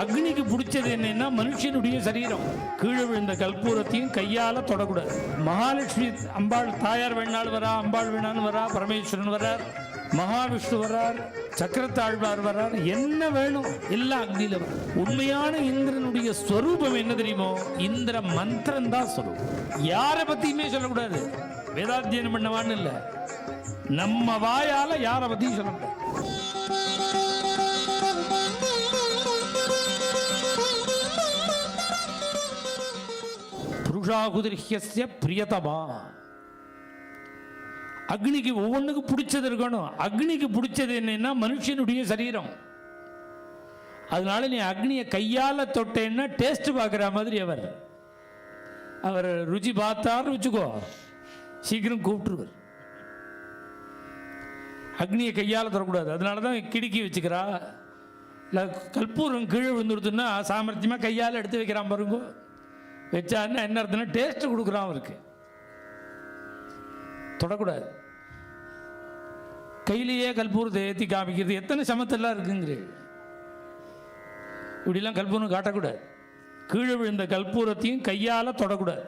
அக்னிக்கு பிடிச்சது என்னன்னா மனுஷனுடைய சரீரம். கீழே விழுந்த கற்பூரத்தையும் கையால தொடக்கூடாது. மகாலட்சுமி அம்பாள் தாயார் வேணாலும் வரா, அம்பாள் வேணாலும் வரா, பரமேஸ்வரன் வரார், மகாவிஷ்ணு வரார், சக்கரத்தாழ்வார் வரார், என்ன வேணும் எல்லாம் அக்னியில வரும். உண்மையான இந்திரனுடைய ஸ்வரூபம் என்ன தெரியுமோ? இந்திர மந்திரம் தான் ஸ்வரூபம். யாரை பத்தியுமே சொல்லக்கூடாது. வேதாத்தியனம் பண்ணவான்னு இல்லை, நம்ம வாயால யாரை பத்தியும் சொல்லக்கூடாது. புருஷாகுதிர்ஹ்யஸ்ய பிரியதமா. அக்னிக்கு ஒவ்வொன்றுக்கு பிடிச்சது இருக்கணும். அக்னிக்கு பிடிச்சது என்னன்னா மனுஷனுடைய சரீரம். அதனால நீ அக்னியை கையால தொட்டேன்னா டேஸ்ட் பார்க்குற மாதிரி அவர் ருச்சி பார்த்தாரு வச்சுக்கோ, சீக்கிரம் கூப்பிட்டுருவார். அக்னியை கையால் தொடக்கூடாது. அதனால தான் கிடுக்கி வச்சுக்கிறா. இல்லை கற்பூரம் கீழே விழுந்துடுதுன்னா சாமர்த்தியமாக கையால் எடுத்து வைக்கிறான் பாருங்க. வச்சாருன்னா என்ன அர்த்தம்னா டேஸ்ட் கொடுக்குறான் அவருக்கு. தொடக்கூடாது. கையிலேயே கற்பூரத்தை ஏற்றி காமிக்கிறது எத்தனை சமத்தெல்லாம் இருக்குங்கிற. இப்படிலாம் கற்பூரம் காட்டக்கூடாது. கீழே விழுந்த கற்பூரத்தையும் கையால் தொடக்கூடாது.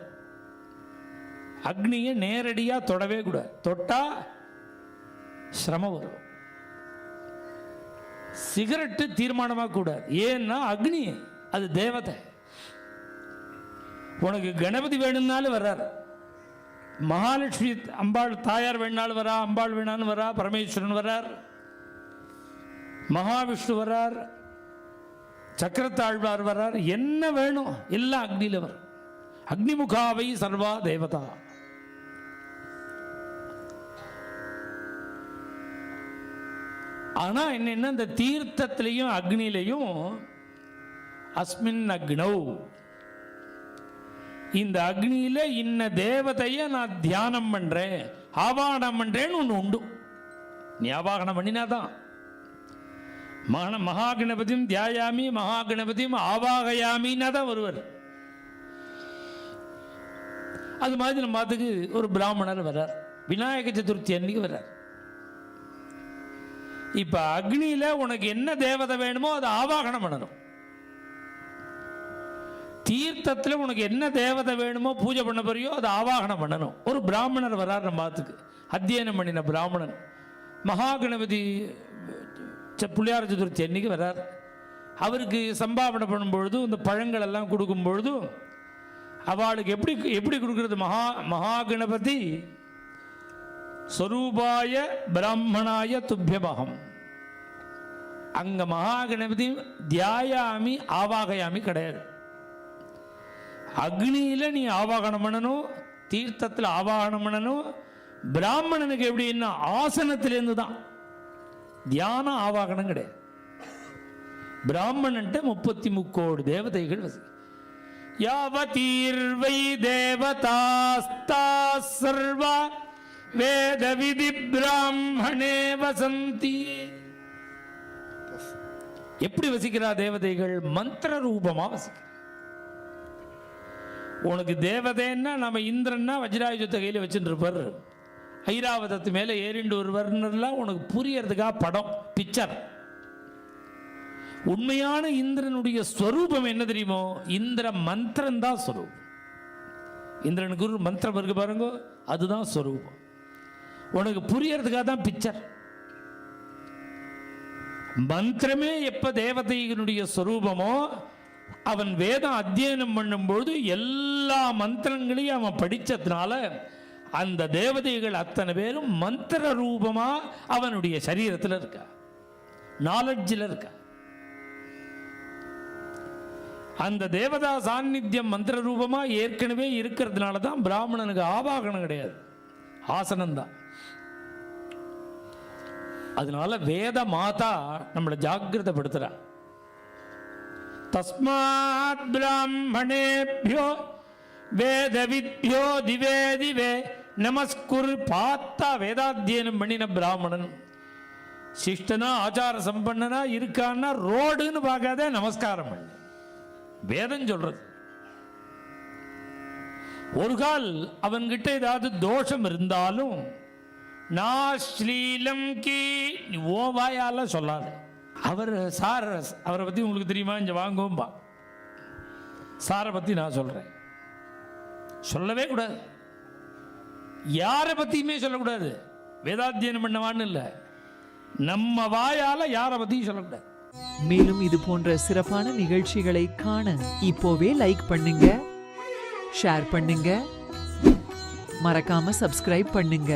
அக்னியை நேரடியாக தொடவே கூடாது. தொட்டா சிரமம் வரும். சிகரெட்டு தீர்மானமாக கூடாது. ஏன்னா அக்னி அது தேவதை. உனக்கு கணபதி வேணும்னாலும் வர்றார், மகாலட்சுமி அம்பாள் தாயார் வேணாலும் வரா, அம்பாள் வேணாலும் வரா, பரமேஸ்வரன் வரார், மகாவிஷ்ணு வரார், சக்கரத்தாழ்வார் வரார், என்ன வேணும் எல்லாம் அக்னியில் வரும். அக்னிமுகாவை சர்வா தேவதா. ஆனா என்னன்னா இந்த தீர்த்தத்திலையும் அக்னிலையும் அஸ்மின் அக்னௌ, இந்த அக்னியில இன்ன தேவதைய நான் தியானம் பண்றேன், ஆவாகனம் பண்றேன்னு ஒன்று உண்டு. நீ ஆவாகனம் பண்ணினாதான். மகாகணபதியும் தியாயாமி, மகாகணபதியும் ஆவாகயாமின்னா தான் வருவார். அது மாதிரி நம்ம அதுக்கு ஒரு பிராமணர் வர்றார், விநாயக சதுர்த்தி அன்னைக்கு வர்றார். இப்ப அக்னியில உனக்கு என்ன தேவதை வேணுமோ அதை ஆவாகனம் பண்ணணும். தீர்த்தத்தில் உனக்கு என்ன தேவதை வேணுமோ பூஜை பண்ண போறியோ அதை ஆவாகனம் பண்ணணும். ஒரு பிராமணர் வரார் நம்ம ஆத்துக்கு, அத்தியனம் பண்ணின பிராமணன். மகாகணபதி பிள்ளையார் சதுர்த்தி அன்னைக்கு வர்றார். அவருக்கு சம்பாவனை பண்ணும்பொழுது இந்த பழங்கள் எல்லாம் கொடுக்கும் பொழுது அவளுக்கு எப்படி கொடுக்கறது? மகாகணபதி ஸ்வரூபாய பிராமணாய துப்பியமகம். அங்க மகாகணபதி தியாயாமி ஆவாகயாமி கிடையாது. அக்னியில நீ ஆவாகனம் பண்ணணும், தீர்த்தத்தில் ஆவாகனம் பண்ணணும். பிராமணனுக்கு எப்படின்னா ஆசனத்திலிருந்து தான் தியானம், ஆவாகனம் கிடையாது. பிராமணன்ட்ட 33 கோடி தேவதைகள் வசி. யாவதீர்வை தேவதாஸ்தா சர்வா வேத விதி பிராமணே வசந்தி. எப்படி வசிக்கிறா தேவதைகள்? மந்திர ரூபமா வசிக்கிற. உனக்கு தேவதைன்னா நம்ம இந்திரன்னா வஜ்ராயுதத்தை கையில் வச்சுட்டு இருப்பார், ஐராவதத்து மேலே ஏறிண்டு ஒருவர்லாம் உனக்கு புரியறதுக்காக படம், பிக்சர். உண்மையான இந்திரனுடைய ஸ்வரூபம் என்ன தெரியுமோ? இந்திர மந்திரம் தான் ஸ்வரூபம். இந்திரனுக்கு ஒரு மந்திரம் இருக்கு பாருங்க, அதுதான் ஸ்வரூபம். உனக்கு புரியறதுக்காக தான் பிக்சர். மந்திரமே எப்ப தேவதையினுடைய ஸ்வரூபமோ அவன் வேதம் அத்தியனம் பண்ணும்போது எல்லா மந்திரங்களையும் அவன் படிச்சதுனால அந்த தேவதைகள் அத்தனை பேரும் மந்திர ரூபமா அவனுடைய சரீரத்தில் இருக்க, நாலெட்ஜில் இருக்க. அந்த தேவதா சாநித்தியம் மந்திர ரூபமா ஏற்கனவே இருக்கிறதுனால தான் பிராமணனுக்கு ஆவாகனம் கிடையாது, ஆசனம்தான். அதனால வேத மாதா நம்மளை ஜாக்கிரதைப்படுத்துறா. தஸ்மாத் பிராமணேபியோ வேதவித்யோ திவே திவே நமஸ்குர். பார்த்தா வேதாத்தியனம் பண்ணின பிராமணன் சிஷ்டனா ஆச்சார சம்பன்னனா இருக்கான்னா ரோடுன்னு பார்க்காத, நமஸ்காரம் பண்ணு. வேதம் சொல்றது. ஒரு கால் அவன்கிட்ட ஏதாவது தோஷம் இருந்தாலும் நாஸ்லீலம் கி ஓ வாயால சொல்லாத. அவர் சார் அவரை பற்றி உங்களுக்கு தெரியுமா? இங்கே வாங்குவோம்பா. சாரை பற்றி நான் சொல்கிறேன். சொல்லவே கூடாது, யாரை பற்றியுமே சொல்லக்கூடாது. வேதாத்தியனம் பண்ணவான்னு இல்லை, நம்ம வாயால் யாரை பற்றியும் சொல்லக்கூடாது. மேலும் இது போன்ற சிறப்பான நிகழ்ச்சிகளை காண இப்போவே லைக் பண்ணுங்க, ஷேர் பண்ணுங்க, மறக்காம சப்ஸ்கிரைப் பண்ணுங்க.